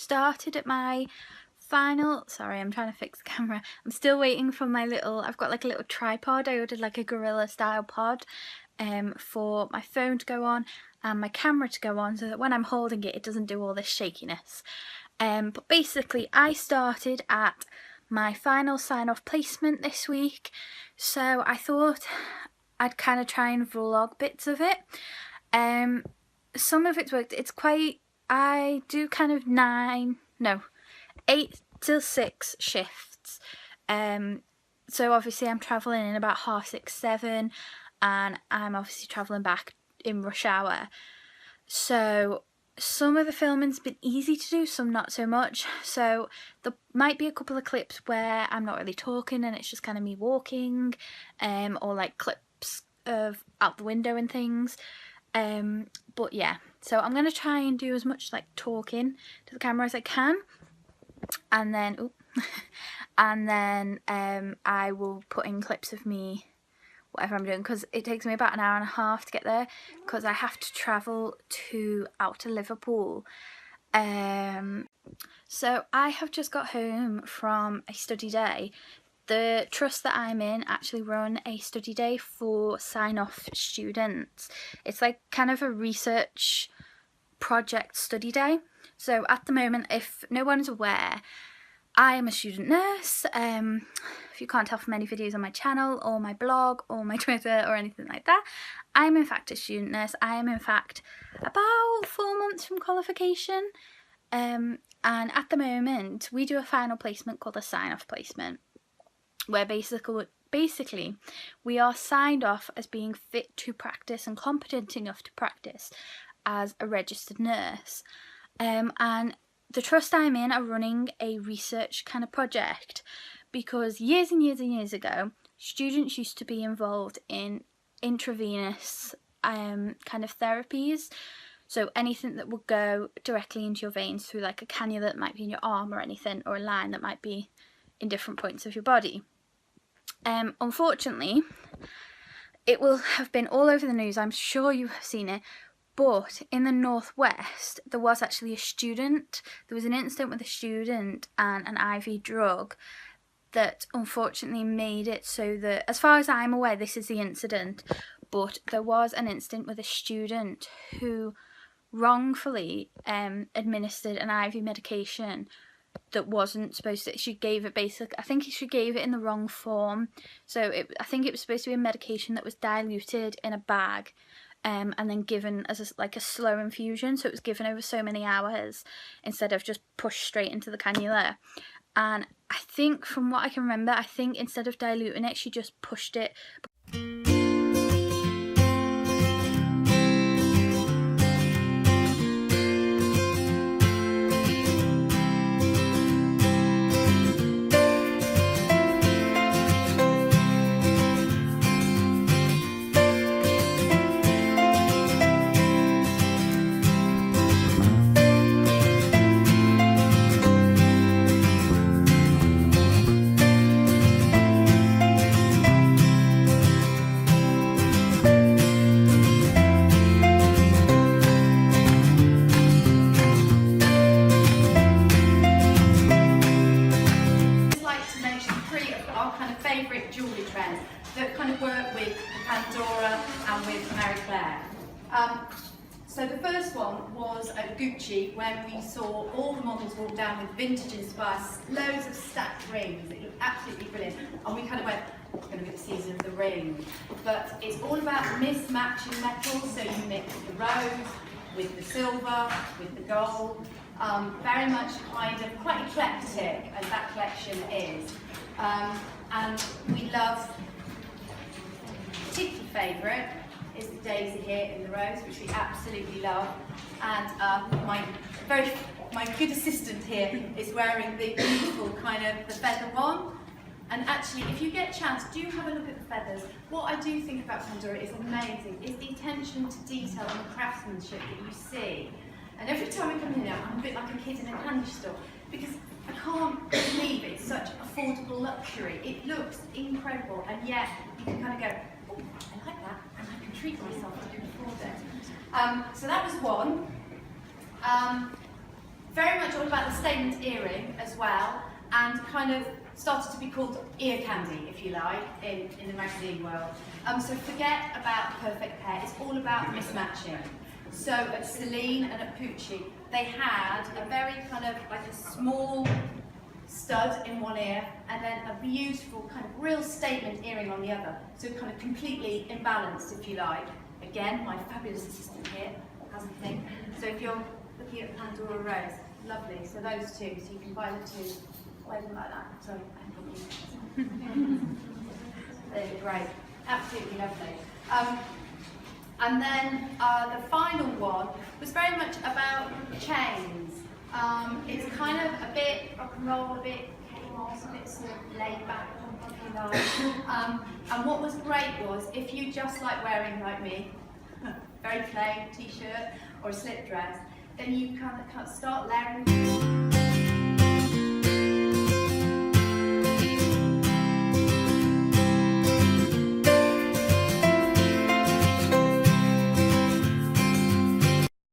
started at my final, sorry, I'm trying to fix the camera. I'm still waiting for my little, I've got like a little tripod. I ordered like a gorilla style pod for my phone to go on and my camera to go on, so that when I'm holding it, it doesn't do all this shakiness. But basically I started at my final sign-off placement this week, so I thought I'd kind of try and vlog bits of it. Some of it's worked. It's quite, I do kind of 8 till 6 shifts. So obviously I'm travelling in about 6:30, 7, and I'm obviously travelling back in rush hour. So some of the filming's been easy to do, some not so much. So there might be a couple of clips where I'm not really talking and it's just kind of me walking, or like clips of out the window and things. But yeah, so I'm going to try and do as much like talking to the camera as I can, and then I will put in clips of me whatever I'm doing, because it takes me about an hour and a half to get there, because I have to travel to outer Liverpool. So I have just got home from a study day. The trust that I'm in actually run a study day for sign-off students. It's like kind of a research project study day. So at the moment, if no one is aware, I am a student nurse. If you can't tell from any videos on my channel or my blog or my Twitter or anything like that, I'm in fact a student nurse. I am in fact about 4 months from qualification. And at the moment, we do a final placement called a sign-off placement, where basically we are signed off as being fit to practice and competent enough to practice as a registered nurse. And the trust I'm in are running a research kind of project, because years and years and years ago, students used to be involved in intravenous kind of therapies. So anything that would go directly into your veins through like a cannula that might be in your arm or anything, or a line that might be in different points of your body. Unfortunately, it will have been all over the news, I'm sure you have seen it, but in the northwest there was actually there was an incident with a student and an IV drug that unfortunately made it so that, as far as I'm aware, this is the incident, but there was an incident with a student who wrongfully administered an IV medication that wasn't supposed to. She gave it I think she gave it in the wrong form. So I think it was supposed to be a medication that was diluted in a bag, and then given as like a slow infusion. So it was given over so many hours instead of just pushed straight into the cannula. And I think, from what I can remember, I think instead of diluting it, she just pushed it. Jewellery trends that kind of work with Pandora and with Marie Claire. So the first one was at Gucci, when we saw all the models walk down with vintage inspired, loads of stacked rings. It looked absolutely brilliant, and we kind of went, it's going to be the season of the ring. But it's all about mismatching metals, so you mix the rose with the silver, with the gold. Very much kind of quite eclectic, as that collection is. And we love, particular favourite is the daisy here in the rose, which we absolutely love. And my good assistant here is wearing the beautiful kind of the feather one. And actually, if you get a chance, do have a look at the feathers. What I do think about Pandora is amazing, is the attention to detail and the craftsmanship that you see. And every time I come in here, I'm a bit like a kid in a candy store, because I can't believe it's such affordable luxury. It looks incredible, and yet you can kind of go, oh, I like that, and I can treat myself to afford it. So that was one. very much all about the statement earring as well, and kind of started to be called ear candy, if you like, in the magazine world. So forget about perfect pair, it's all about mismatching. So at Celine and at Pucci, they had a very kind of like a small stud in one ear and then a beautiful kind of real statement earring on the other. So kind of completely imbalanced, if you like. Again, my fabulous assistant here has a thing. So if you're looking at Pandora Rose, lovely. So those two, so you can buy the two, wear them like that. Sorry, I haven't they're great, absolutely lovely. And then the final one was very much about chains. It's kind of a bit rock and roll, a bit chaos, a bit sort of laid back, if you like. And what was great was, if you just like wearing, like me, very plain t-shirt or a slip dress, then you kind of start layering